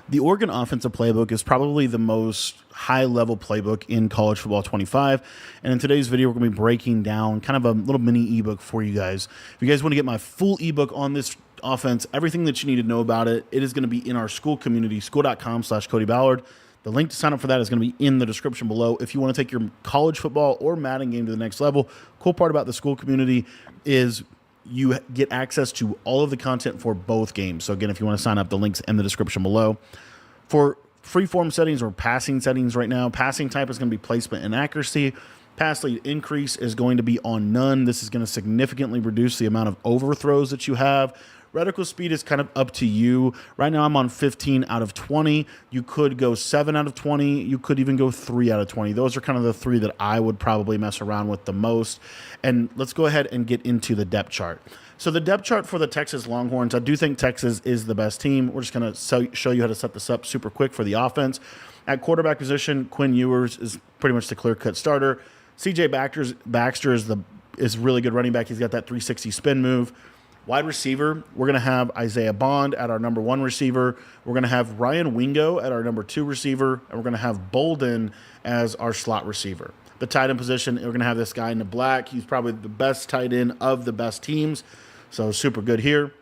The Oregon offensive playbook is probably the most high-level playbook in college football 25. And in today's video, we're going to be breaking down kind of a little mini ebook for you guys. If you guys want to get my full ebook on this offense, everything that you need to know about it, it is going to be in our school community, school.com/Cody Ballard. The link to sign up for that is going to be in the description below. If you want to take your college football or Madden game to the next level, cool part about the school community is you get access to all of the content for both games. So again, if you want to sign up, the link's in the description below. For free-form settings or passing settings right now, passing type is going to be placement and accuracy. Pass lead increase is going to be on none. This is going to significantly reduce the amount of overthrows that you have. Reticle speed is kind of up to you. Right now I'm on 15 out of 20. You could go 7 out of 20. You could even go 3 out of 20. Those are kind of the three that I would probably mess around with the most. And let's go ahead and get into the depth chart. So the depth chart for the Texas Longhorns, I do think Texas is the best team. We're just going to show you how to set this up super quick for the offense. At quarterback position, Quinn Ewers is pretty much the clear-cut starter. C.J. Baxter is really good running back. He's got that 360 spin move. Wide receiver, we're going to have Isaiah Bond at our number 1 receiver. We're going to have Ryan Wingo at our number 2 receiver. And we're going to have Bolden as our slot receiver. The tight end position, we're going to have this guy in the black. He's probably the best tight end of the best teams. So super good here.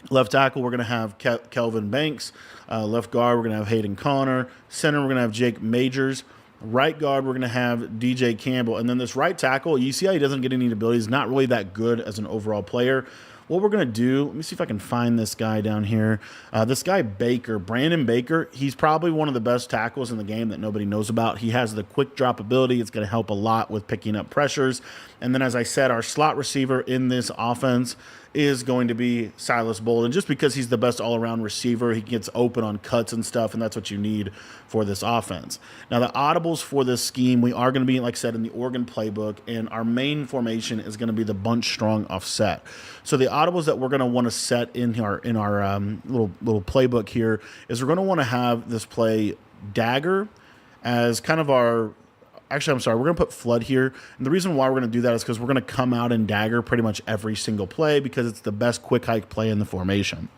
Left tackle, we're going to have Kelvin Banks. Left guard, we're going to have Hayden Connor. Center, we're going to have Jake Majors. Right guard, we're going to have DJ Campbell. And then this right tackle, you see how he doesn't get any ability. He's not really that good as an overall player. What we're going to do, let me see if I can find this guy down here. This guy Baker, Brandon Baker, he's probably one of the best tackles in the game that nobody knows about. He has the quick drop ability. It's going to help a lot with picking up pressures. And then, as I said, our slot receiver in this offense is going to be Silas Bolden, just because he's the best all-around receiver. He gets open on cuts and stuff, and that's what you need for this offense. Now, the audibles for this scheme, we are going to be, like I said, in the Oregon playbook, and our main formation is going to be the bunch strong offset. So the audibles that we're going to want to set in our little playbook here is we're going to want to have this play dagger as kind of our. Actually, I'm sorry, we're going to put flood here. And the reason why we're going to do that is because we're going to come out in dagger pretty much every single play because it's the best quick hike play in the formation.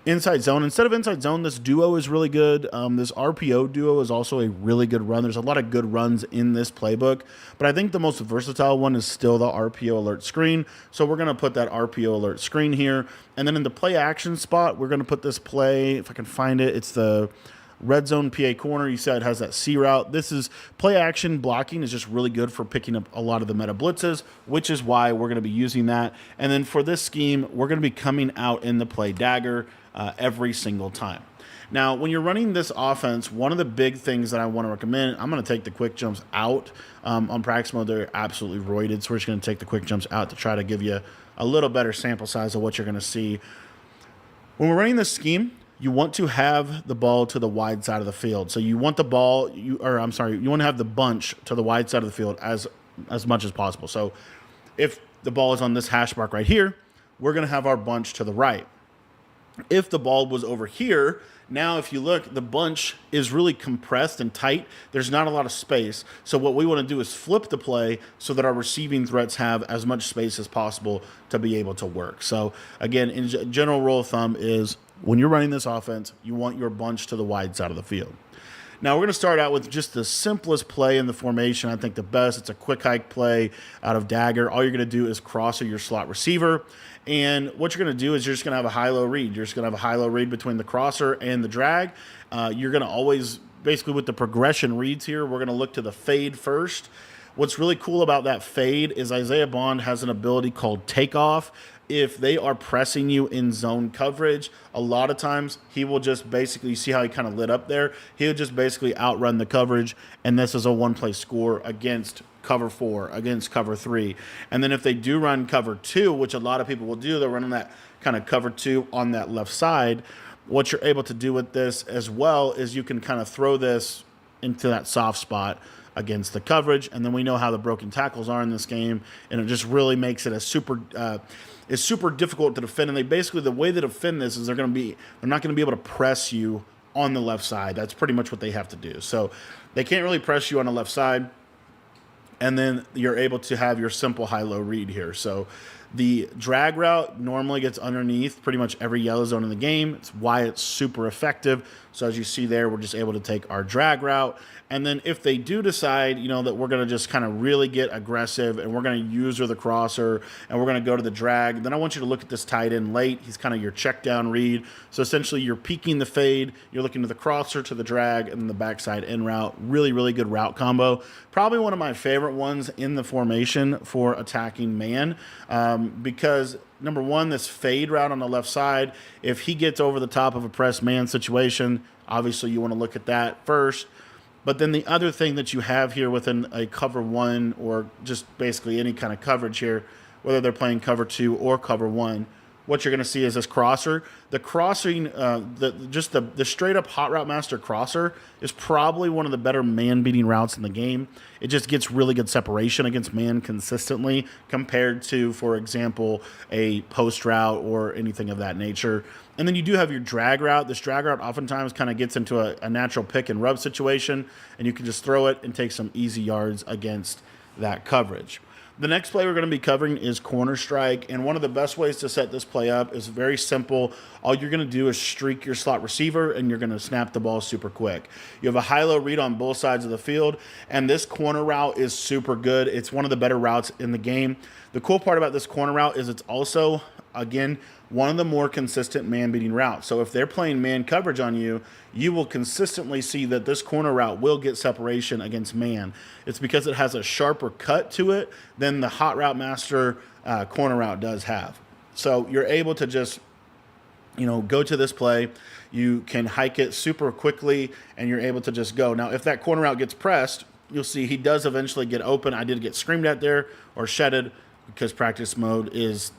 Inside zone. Instead of inside zone, this duo is really good. This RPO duo is also a really good run. There's a lot of good runs in this playbook, but I think the most versatile one is still the RPO alert screen. So we're going to put that RPO alert screen here. And then in the play action spot, we're going to put this play, if I can find it, it's the red zone PA corner. You said it has that C route. This is play action blocking is just really good for picking up a lot of the meta blitzes, which is why we're going to be using that. And then for this scheme, we're going to be coming out in the play dagger every single time. Now, when you're running this offense, one of the big things that I want to recommend, I'm going to take the quick jumps out. On practice mode, they're absolutely roided, so we're just going to take the quick jumps out to try to give you a little better sample size of what you're going to see. When we're running this scheme, you want to have the ball to the wide side of the field. So you want the ball, you want to have the bunch to the wide side of the field as much as possible. So if the ball is on this hash mark right here, we're going to have our bunch to the right. If the ball was over here, now if you look, the bunch is really compressed and tight. There's not a lot of space. So what we want to do is flip the play so that our receiving threats have as much space as possible to be able to work. So again, in general rule of thumb is when you're running this offense, you want your bunch to the wide side of the field. Now, we're going to start out with just the simplest play in the formation. I think the best. It's a quick hike play out of dagger. All you're going to do is cross your slot receiver. And what you're going to do is you're just going to have a high-low read. You're just going to have a high-low read between the crosser and the drag. You're going to always, basically with the progression reads here, we're going to look to the fade first. What's really cool about that fade is Isaiah Bond has an ability called takeoff. If they are pressing you in zone coverage, a lot of times he will just basically, you see how he kind of lit up there? He'll just basically outrun the coverage, and this is a one-play score against cover 4, against cover 3. And then if they do run cover 2, which a lot of people will do, they're running that kind of cover 2 on that left side. What you're able to do with this as well is you can kind of throw this into that soft spot against the coverage, and then we know how the broken tackles are in this game, and it just really makes it a super difficult to defend. And they basically, the way they defend this is they're not going to be able to press you on the left side. That's pretty much what they have to do. So they can't really press you on the left side, and then you're able to have your simple high-low read here. So The drag route normally gets underneath pretty much every yellow zone in the game. It's why it's super effective. So as you see there, we're just able to take our drag route. And then if they do decide, that we're going to just kind of really get aggressive and we're going to use the crosser and we're going to go to the drag, then I want you to look at this tight end late. He's kind of your check down read. So essentially you're peeking the fade, you're looking to the crosser, to the drag, and then the backside in route. Really, really good route combo. Probably one of my favorite ones in the formation for attacking man, because number one, this fade route on the left side, if he gets over the top of a press man situation, obviously you want to look at that first. But then the other thing that you have here within a cover one, or just basically any kind of coverage here, whether they're playing cover two or cover one, what you're going to see is this crosser. The crossing, the straight up hot route master crosser is probably one of the better man beating routes in the game. It just gets really good separation against man consistently compared to, for example, a post route or anything of that nature. And then you do have your drag route. This drag route oftentimes kind of gets into a natural pick and rub situation, and you can just throw it and take some easy yards against that coverage. The next play we're going to be covering is corner strike, and one of the best ways to set this play up is very simple. All you're going to do is streak your slot receiver, and you're going to snap the ball super quick. You have a high-low read on both sides of the field, and this corner route is super good. It's one of the better routes in the game. The cool part about this corner route is it's also, again, one of the more consistent man-beating routes. So if they're playing man coverage on you, you will consistently see that this corner route will get separation against man. It's because it has a sharper cut to it than the hot route master corner route does have. So you're able to just, go to this play. You can hike it super quickly, and you're able to just go. Now, if that corner route gets pressed, you'll see he does eventually get open. I did get screamed at there or shedded because practice mode is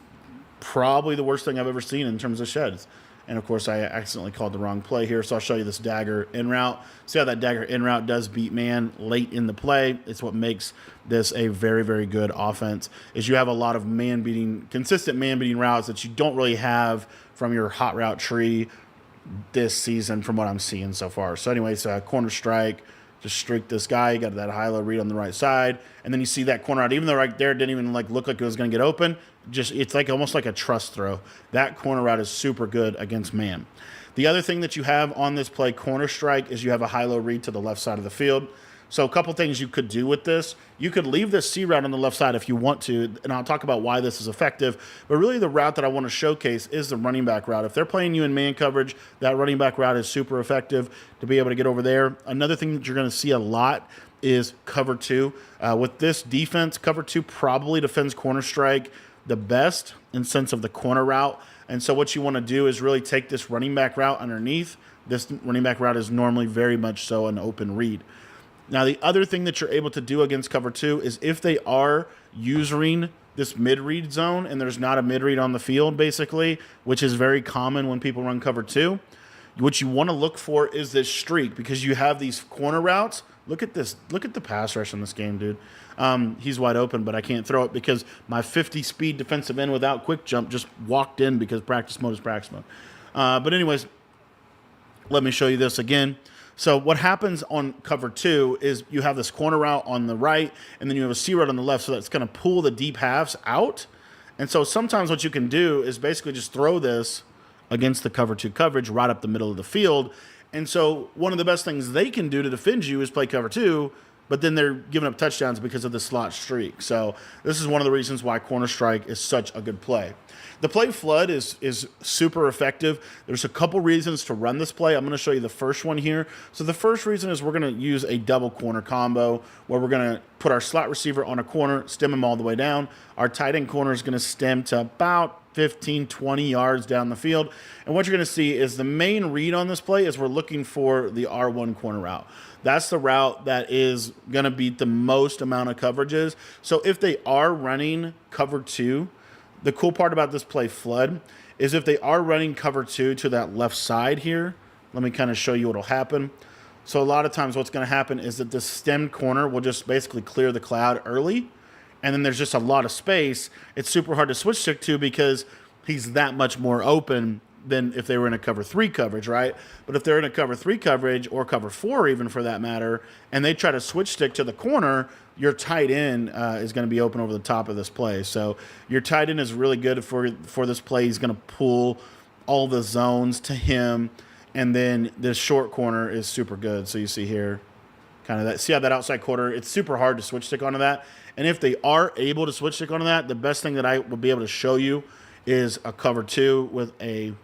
probably the worst thing I've ever seen in terms of sheds. And of course, I accidentally called the wrong play here, so I'll show you this dagger in route. See how that dagger in route does beat man late in the play. It's what makes this a very, very good offense, is you have a lot of consistent man-beating routes that you don't really have from your hot route tree this season from what I'm seeing so far. So anyways, corner strike, just streak this guy. You got that high-low read on the right side, and then you see that corner out. Even though right there didn't even look like it was going to get open, it's almost like a trust throw. That corner route is super good against man. The other thing that you have on this play, corner strike, is you have a high-low read to the left side of the field. So a couple things you could do with this. You could leave this C route on the left side if you want to, and I'll talk about why this is effective. But really the route that I want to showcase is the running back route. If they're playing you in man coverage, that running back route is super effective to be able to get over there. Another thing that you're going to see a lot is cover two. With this defense, cover two probably defends corner strike the best in sense of the corner route. And so what you want to do is really take this running back route underneath. This running back route is normally very much so an open read. Now, the other thing that you're able to do against cover two is if they are using this mid-read zone and there's not a mid-read on the field, basically, which is very common when people run cover two, what you want to look for is this streak, because you have these corner routes. Look at this. Look at the pass rush in this game, dude. He's wide open, but I can't throw it because my 50-speed defensive end without quick jump just walked in because practice mode is practice mode. But anyways, let me show you this again. So what happens on cover two is you have this corner route on the right, and then you have a C route on the left, so that's going to pull the deep halves out. And so sometimes what you can do is basically just throw this against the cover two coverage right up the middle of the field. And so one of the best things they can do to defend you is play cover two, but then they're giving up touchdowns because of the slot streak. So this is one of the reasons why corner strike is such a good play. The play flood is super effective. There's a couple reasons to run this play. I'm going to show you the first one here. So the first reason is we're going to use a double corner combo where we're going to put our slot receiver on a corner, stem him all the way down. Our tight end corner is going to stem to about 15, 20 yards down the field. And what you're going to see is the main read on this play is we're looking for the R1 corner route. That's the route that is going to beat the most amount of coverages. So if they are running cover two, the cool part about this play flood is if they are running cover two to that left side here, let me kind of show you what will happen. So a lot of times what's going to happen is that the stemmed corner will just basically clear the cloud early, and then there's just a lot of space. It's super hard to switch stick to because he's that much more open than if they were in a cover 3 coverage, right? But if they're in a cover 3 coverage or cover 4 even for that matter, and they try to switch stick to the corner, your tight end is going to be open over the top of this play. So your tight end is really good for this play. He's going to pull all the zones to him, and then this short corner is super good. So you see here, kind of that. See how that outside quarter? It's super hard to switch stick onto that. And if they are able to switch stick onto that, the best thing that I will be able to show you is a cover 2 with an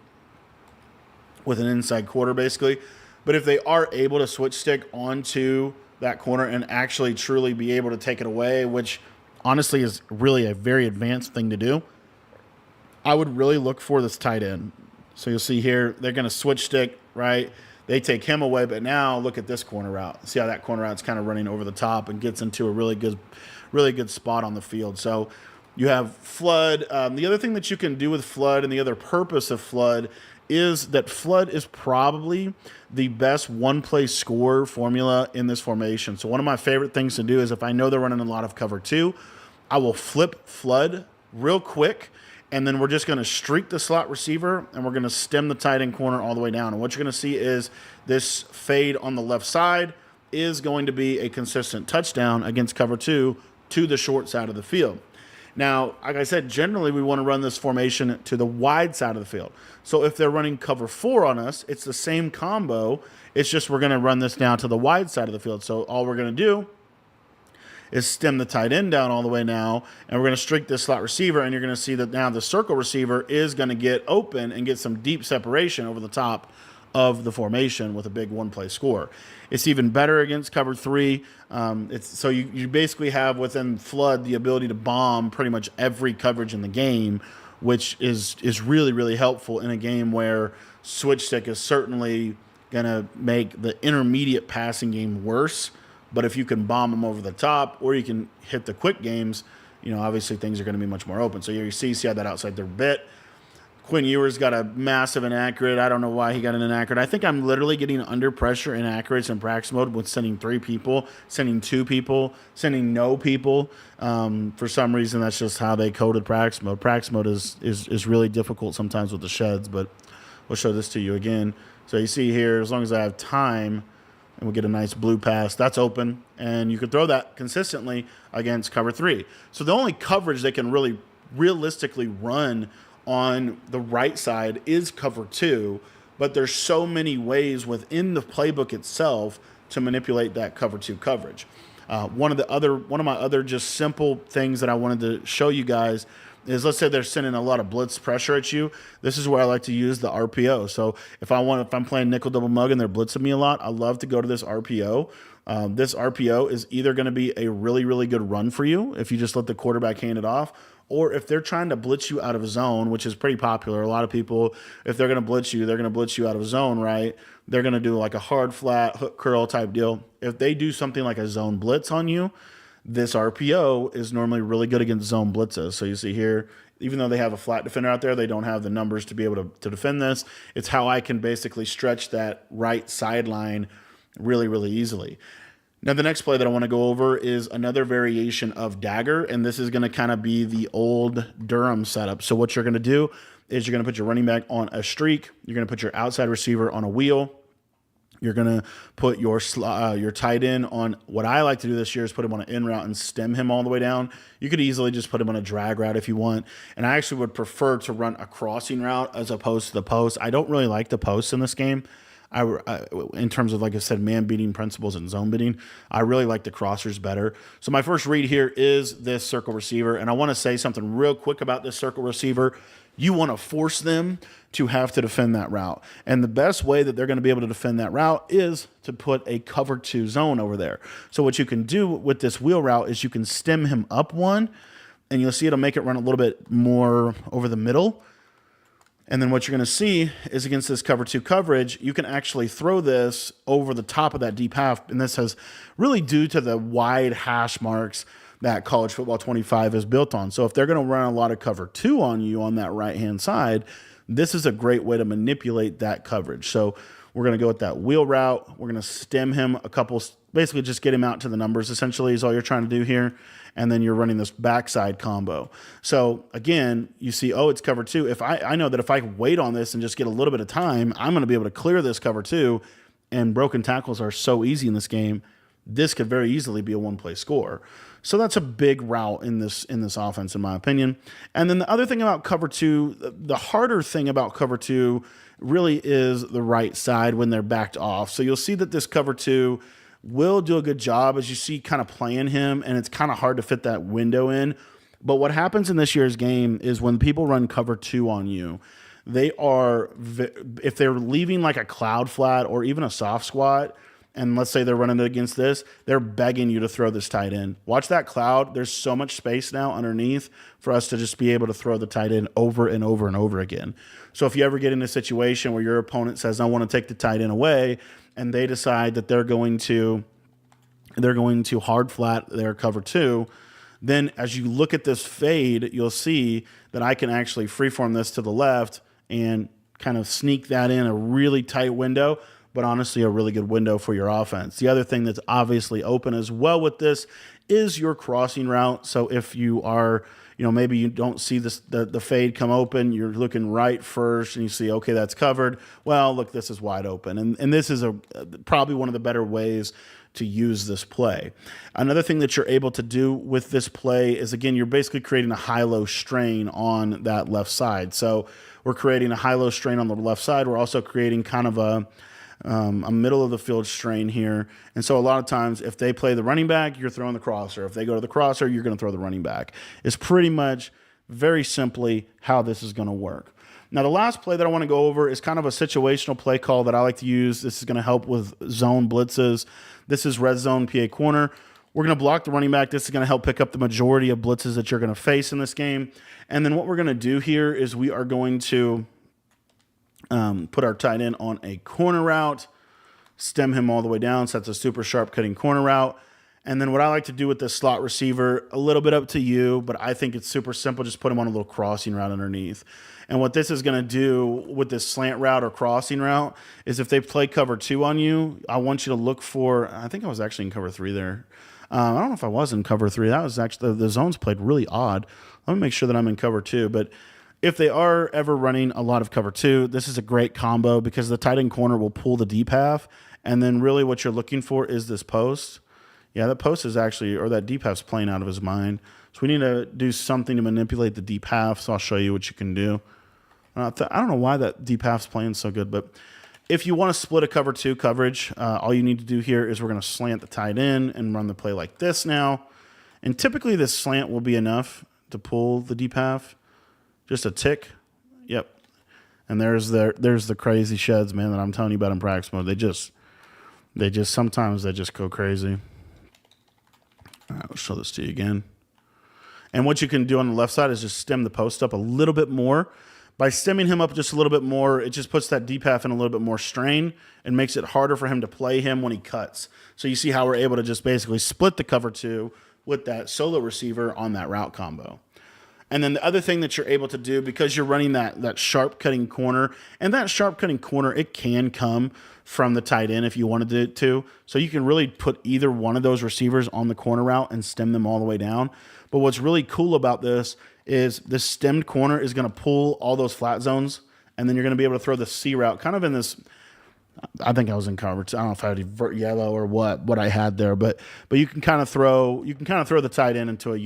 inside quarter, basically. But if they are able to switch stick onto that corner and actually truly be able to take it away, which honestly is really a very advanced thing to do, I would really look for this tight end. So you'll see here, they're going to switch stick, right? They take him away, but now look at this corner route. See how that corner route's kind of running over the top and gets into a really good spot on the field. So you have flood. The other thing that you can do with flood, and the other purpose of flood, is that flood is probably the best one-play score formula in this formation. So one of my favorite things to do is if I know they're running a lot of cover 2, I will flip flood real quick, and then we're just going to streak the slot receiver, and we're going to stem the tight end corner all the way down. And what you're going to see is this fade on the left side is going to be a consistent touchdown against cover 2 to the short side of the field. Now, like I said, generally we want to run this formation to the wide side of the field. So if they're running cover 4 on us, it's the same combo. It's just we're going to run this down to the wide side of the field. So all we're going to do is stem the tight end down all the way now, and we're going to streak this slot receiver, and you're going to see that now the circle receiver is going to get open and get some deep separation over the top of the formation with a big one-play score. It's even better against cover 3. So you basically have within flood the ability to bomb pretty much every coverage in the game, which is really, really helpful in a game where switch stick is certainly going to make the intermediate passing game worse. But if you can bomb them over the top, or you can hit the quick games, obviously things are going to be much more open. So here you see how that outside their bit. Quinn Ewers got a massive inaccurate. I don't know why he got an inaccurate. I think I'm literally getting under pressure inaccurates in practice mode with sending 3 people, sending 2 people, sending no people. For some reason, that's just how they coded practice mode. Practice mode is really difficult sometimes with the sheds, but we'll show this to you again. So you see here, as long as I have time, and we'll get a nice blue pass. That's open, and you can throw that consistently against cover 3. So the only coverage they can really realistically run on the right side is cover 2, but there's so many ways within the playbook itself to manipulate that cover 2 coverage. One of my other just simple things that I wanted to show you guys is, let's say they're sending a lot of blitz pressure at you. This is where I like to use the RPO. So if I'm playing nickel double mug and they're blitzing me a lot, I love to go to this RPO. This RPO is either going to be a really, really good run for you if you just let the quarterback hand it off, or if they're trying to blitz you out of zone, which is pretty popular. A lot of people, if they're going to blitz you, they're going to blitz you out of zone, right? They're going to do like a hard, flat, hook curl type deal. If they do something like a zone blitz on you, this RPO is normally really good against zone blitzes. So you see here, even though they have a flat defender out there, they don't have the numbers to be able to defend this. It's how I can basically stretch that right sideline really, really easily. Now, the next play that I want to go over is another variation of dagger, and this is going to kind of be the old Durham setup. So what you're going to do is you're going to put your running back on a streak. You're going to put your outside receiver on a wheel. You're going to put your tight end on, what I like to do this year is put him on an in route and stem him all the way down. You could easily just put him on a drag route if you want. And I actually would prefer to run a crossing route as opposed to the post. I don't really like the posts in this game. In terms of, like I said, man beating principles and zone beating, I really like the crossers better. So my first read here is this circle receiver. And I want to say something real quick about this circle receiver. You want to force them to have to defend that route. And the best way that they're going to be able to defend that route is to put a cover 2 zone over there. So what you can do with this wheel route is you can stem him up one, and you'll see it'll make it run a little bit more over the middle. And then what you're going to see is against this cover 2 coverage, you can actually throw this over the top of that deep half. And this has really due to the wide hash marks that College Football 25 is built on. So if they're going to run a lot of cover 2 on you on that right-hand side, this is a great way to manipulate that coverage. So we're going to go with that wheel route. We're going to stem him a couple basically just get him out to the numbers, essentially, is all you're trying to do here. And then you're running this backside combo. So again, you see, oh, it's cover 2. If I know that if I wait on this and just get a little bit of time, I'm going to be able to clear this cover 2. And broken tackles are so easy in this game. This could very easily be a one-play score. So that's a big route in this offense, in my opinion. And then the other thing about cover 2, the harder thing about cover 2 really is the right side when they're backed off. So you'll see that this cover 2 will do a good job, as you see, kind of playing him, and it's kind of hard to fit that window in. But what happens in this year's game is when people run cover 2 on you, they are, if they're leaving like a cloud flat or even a soft squat, and let's say they're running against this, they're begging you to throw this tight end. Watch that cloud. There's so much space now underneath for us to just be able to throw the tight end over and over and over again. So if you ever get in a situation where your opponent says, I want to take the tight end away, and they decide that they're going to hard flat their cover 2, then as you look at this fade, you'll see that I can actually freeform this to the left and kind of sneak that in a really tight window, but honestly a really good window for your offense. The other thing that's obviously open as well with this is your crossing route. So if you are, maybe you don't see this, the fade come open, you're looking right first and you see, okay, that's covered. Well, look, this is wide open. And this is probably one of the better ways to use this play. Another thing that you're able to do with this play is, again, you're basically creating a high-low strain on that left side. So we're creating a high-low strain on the left side. We're also creating kind of a middle of the field strain here. And so a lot of times if they play the running back, you're throwing the crosser. If they go to the crosser, you're going to throw the running back. It's pretty much very simply how this is going to work. Now, the last play that I want to go over is kind of a situational play call that I like to use. This is going to help with zone blitzes. This is red zone PA corner. We're going to block the running back. This is going to help pick up the majority of blitzes that you're going to face in this game. And then what we're going to do here is we are going to put our tight end on a corner route, stem him all the way down. So that's a super sharp cutting corner route. And then what I like to do with this slot receiver, a little bit up to you, but I think it's super simple. Just put him on a little crossing route underneath. And what this is going to do with this slant route or crossing route is if they play cover 2 on you, I want you to look for, I think I was actually in cover 3 there. I don't know if I was in cover 3. That was actually, the zones played really odd. Let me make sure that I'm in cover 2. But if they are ever running a lot of cover 2, this is a great combo because the tight end corner will pull the deep half. And then really what you're looking for is this post. Yeah, that post is actually, or that deep half's playing out of his mind. So we need to do something to manipulate the deep half. So I'll show you what you can do. I don't know why that deep half's playing so good, but if you want to split a cover 2 coverage, all you need to do here is we're going to slant the tight end and run the play like this now. And typically this slant will be enough to pull the deep half. Just a tick. Yep. And there's the crazy sheds, man, that I'm telling you about in practice mode. Sometimes they just go crazy. All right, I'll show this to you again. And what you can do on the left side is just stem the post up a little bit more. By stemming him up just a little bit more, it just puts that deep half in a little bit more strain and makes it harder for him to play him when he cuts. So you see how we're able to just basically split the cover 2 with that solo receiver on that route combo. And then the other thing that you're able to do, because you're running that sharp cutting corner, and that sharp cutting corner, it can come from the tight end if you wanted it to. So you can really put either one of those receivers on the corner route and stem them all the way down. But what's really cool about this is this stemmed corner is going to pull all those flat zones, and then you're going to be able to throw the C route kind of in this. I think I was in coverage. I don't know if I had yellow or what I had there, but you can kind of throw the tight end into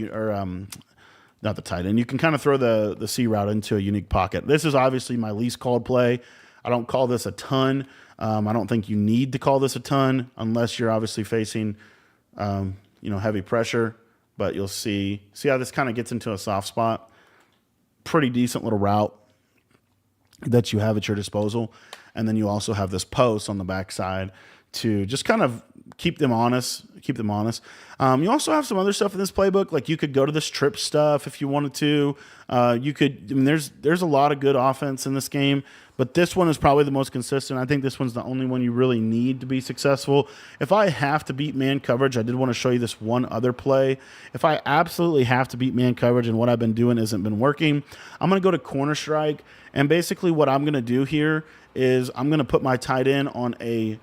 not the tight end. You can kind of throw the C route into a unique pocket. This is obviously my least called play. I don't call this a ton. I don't think you need to call this a ton unless you're obviously facing heavy pressure. But you'll see how this kind of gets into a soft spot. Pretty decent little route that you have at your disposal. And then you also have this post on the backside to just kind of keep them honest. You also have some other stuff in this playbook. Like you could go to this trip stuff if you wanted to. There's a lot of good offense in this game, but this one is probably the most consistent. I think this one's the only one you really need to be successful. If I have to beat man coverage, I did want to show you this one other play. If I absolutely have to beat man coverage and what I've been doing isn't been working, I'm going to go to corner strike. And basically what I'm going to do here is I'm going to put my tight end on a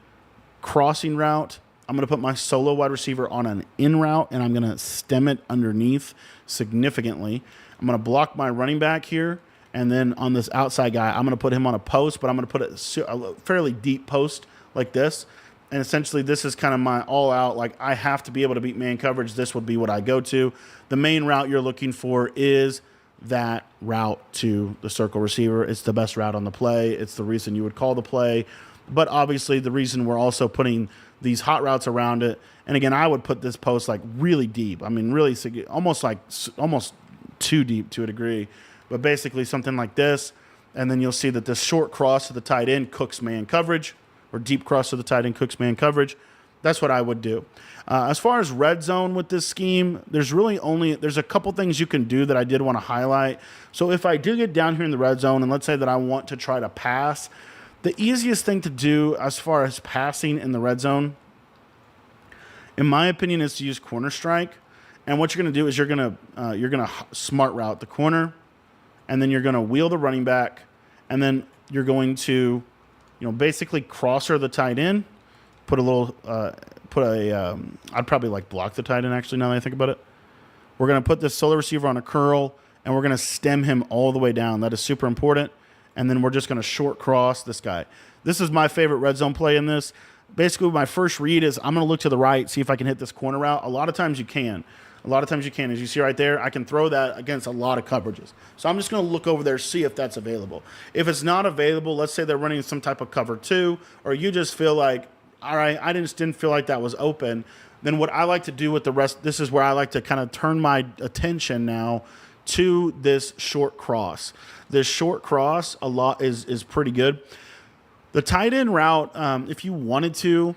crossing route I'm going to put my solo wide receiver on an in route, and I'm going to stem it underneath significantly. I'm going to block my running back here, and then on this outside guy, I'm going to put him on a post, but I'm going to put a fairly deep post like this. And essentially, this is kind of my all-out, like, I have to be able to beat man coverage. This would be what I go to. The main route you're looking for is that route to the circle receiver. It's the best route on the play. It's the reason you would call the play. But obviously, the reason we're also putting these hot routes around it. And again, I would put this post like really deep. I mean, really almost too deep to a degree. But basically something like this. And then you'll see that this short cross to the tight end cooks man coverage, or deep cross to the tight end cooks man coverage. That's what I would do. As far as red zone with this scheme, there's a couple things you can do that I did want to highlight. So if I do get down here in the red zone, and let's say that I want to try to pass, the easiest thing to do as far as passing in the red zone, in my opinion, is to use corner strike. And what you're going to do is you're going to smart route the corner, and then you're going to wheel the running back, and then you're going to, basically crosser the tight end, put a little, I'd probably like block the tight end actually now that I think about it. We're going to put this solo receiver on a curl, and we're going to stem him all the way down. That is super important. And then we're just going to short cross this guy. This is my favorite red zone play in this. Basically, my first read is I'm going to look to the right, see if I can hit this corner route. A lot of times you can. As you see right there, I can throw that against a lot of coverages. So I'm just going to look over there, see if that's available. If it's not available, let's say they're running some type of cover 2, or you just feel like, all right, I just didn't feel like that was open, then what I like to do with the rest, this is where I like to kind of turn my attention now to this short cross. This short cross a lot is pretty good. The tight end route, if you wanted to,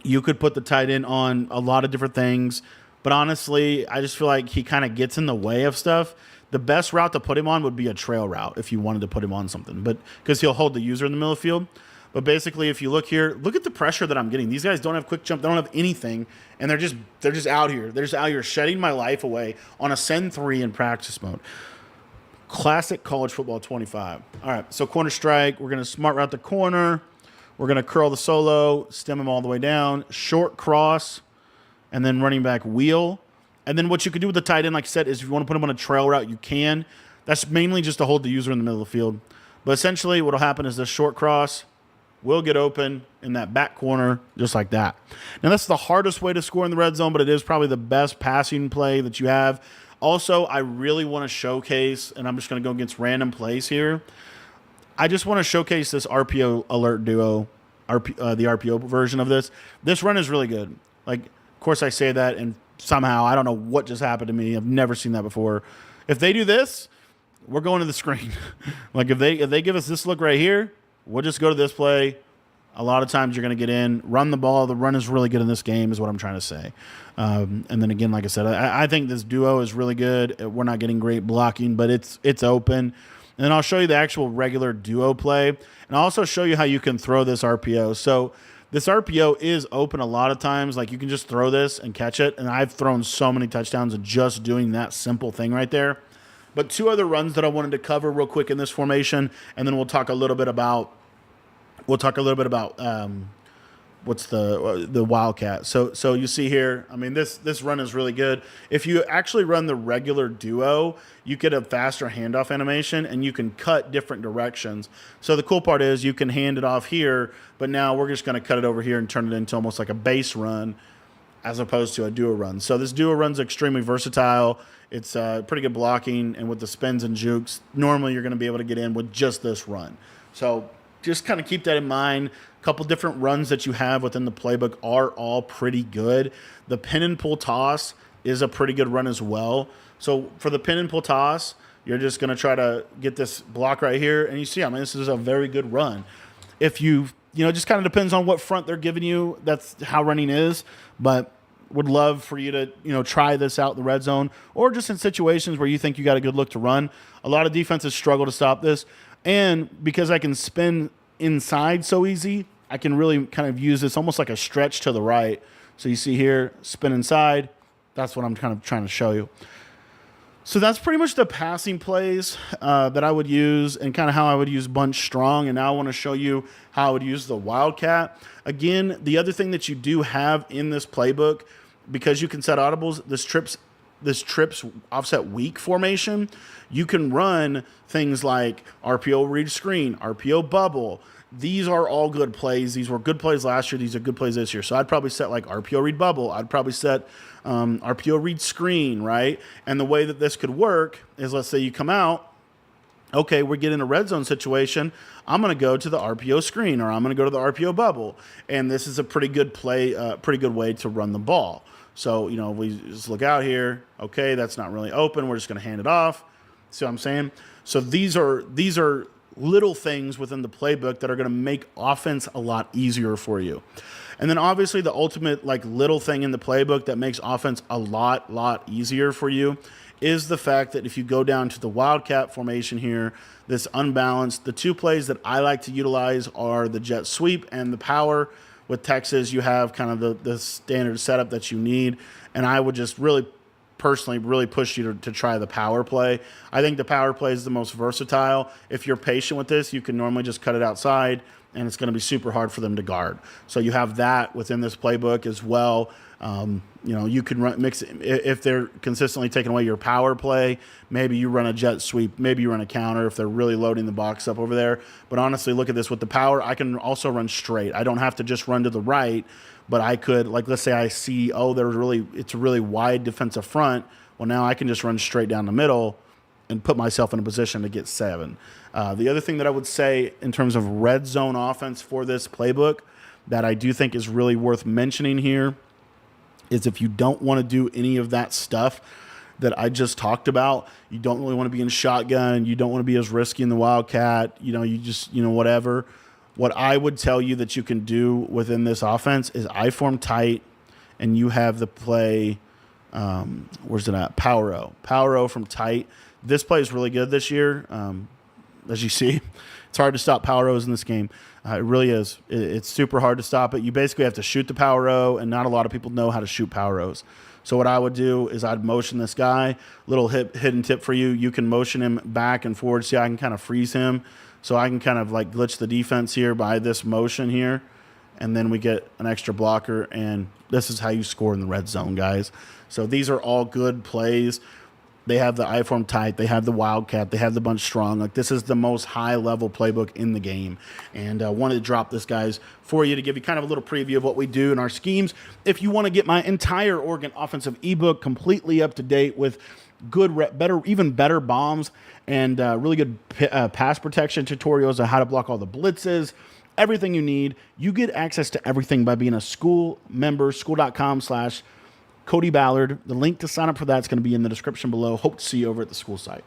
you could put the tight end on a lot of different things. But honestly, I just feel like he kind of gets in the way of stuff. The best route to put him on would be a trail route if you wanted to put him on something, but because he'll hold the user in the middle of the field. But basically, if you look here, look at the pressure that I'm getting. These guys don't have quick jump. They don't have anything, and they're just out here. They're just out here shedding my life away on a send 3 in practice mode. Classic college football 25. All right, so corner strike. We're going to smart route the corner. We're going to curl the solo, stem him all the way down, short cross, and then running back wheel. And then what you can do with the tight end, like I said, is if you want to put him on a trail route, you can. That's mainly just to hold the user in the middle of the field. But essentially what will happen is this short cross will get open in that back corner just like that. Now, that's the hardest way to score in the red zone, but it is probably the best passing play that you have. Also, I really want to showcase, and I'm just going to go against random plays here. I just want to showcase this RPO alert duo, the RPO version of this. This run is really good. Like, of course, I say that, and somehow I don't know what just happened to me. I've never seen that before. If they do this, we're going to the screen. Like if they give us this look right here, we'll just go to this play. A lot of times you're going to get in, run the ball. The run is really good in this game is what I'm trying to say. And then again, like I said, I think this duo is really good. We're not getting great blocking, but it's open. And then I'll show you the actual regular duo play. And I'll also show you how you can throw this RPO. So this RPO is open a lot of times. Like you can just throw this and catch it. And I've thrown so many touchdowns just doing that simple thing right there. But two other runs that I wanted to cover real quick in this formation, and then we'll talk a little bit about what's the Wildcat. So you see here, I mean, this run is really good. If you actually run the regular duo, you get a faster handoff animation, and you can cut different directions. So the cool part is you can hand it off here, but now we're just going to cut it over here and turn it into almost like a base run as opposed to a duo run. So this duo run's extremely versatile. It's pretty good blocking, and with the spins and jukes, normally you're going to be able to get in with just this run. So just kind of keep that in mind. A couple different runs that you have within the playbook are all pretty good. The pin and pull toss is a pretty good run as well. So for the pin and pull toss, you're just going to try to get this block right here, and you see, I mean, this is a very good run. If it just kind of depends on what front they're giving you. That's how running is, but would love for you to, try this out in the red zone, or just in situations where you think you got a good look to run. A lot of defenses struggle to stop this. And because I can spin inside so easy, I can really kind of use this almost like a stretch to the right. So you see here, spin inside. That's what I'm kind of trying to show you. So that's pretty much the passing plays that I would use and kind of how I would use bunch strong. And now I want to show you how I would use the wildcat. Again, the other thing that you do have in this playbook, because you can set audibles, this trips offset weak formation, you can run things like RPO read screen, RPO bubble. These are all good plays. These were good plays last year. These are good plays this year. So I'd probably set like RPO read bubble. I'd probably set RPO read screen, right? And the way that this could work is, let's say you come out, okay, we're getting a red zone situation. I'm going to go to the RPO screen, or I'm going to go to the RPO bubble. And this is a pretty good play, pretty good way to run the ball. So, you know, we just look out here. Okay, that's not really open. We're just going to hand it off. See what I'm saying? So these are little things within the playbook that are going to make offense a lot easier for you. And then obviously the ultimate like little thing in the playbook that makes offense a lot easier for you is the fact that if you go down to the wildcat formation here, this unbalanced, the two plays that I like to utilize are the jet sweep and the power. With Texas, you have kind of the standard setup that you need. And I would just personally really push you to try the power play. I think the power play is the most versatile. If you're patient with this, you can normally just cut it outside, and it's going to be super hard for them to guard. So you have that within this playbook as well. You know, you can mix it. If they're consistently taking away your power play, maybe you run a jet sweep, maybe you run a counter if they're really loading the box up over there. But honestly, look at this. With the power, I can also run straight. I don't have to just run to the right, but I could, like, let's say I see, oh, it's a really wide defensive front. Well, now I can just run straight down the middle and put myself in a position to get 7. The other thing that I would say in terms of red zone offense for this playbook that I do think is really worth mentioning here is if you don't want to do any of that stuff that I just talked about, you don't really want to be in shotgun, you don't want to be as risky in the wildcat, you know, you just, you know, whatever. What I would tell you that you can do within this offense is I form tight, and you have the play, where's it at? Power O from tight. This play is really good this year. As you see, it's hard to stop power O's in this game. It really is. It's super hard to stop it. You basically have to shoot the power O, and not a lot of people know how to shoot power O's. So what I would do is I'd motion this guy. Little hidden tip for you. You can motion him back and forward. See, I can kind of freeze him. So I can kind of like glitch the defense here by this motion here. And then we get an extra blocker. And this is how you score in the red zone, guys. So these are all good plays. They have the I-form tight. They have the wildcat. They have the bunch strong. Like, this is the most high-level playbook in the game. And I wanted to drop this, guys, for you to give you kind of a little preview of what we do in our schemes. If you want to get my entire Oregon offensive ebook completely up to date with good, even better bombs and really good pass protection tutorials on how to block all the blitzes, everything you need, you get access to everything by being a school member, school.com/Cody Ballard. The link to sign up for that is going to be in the description below. Hope to see you over at the school site.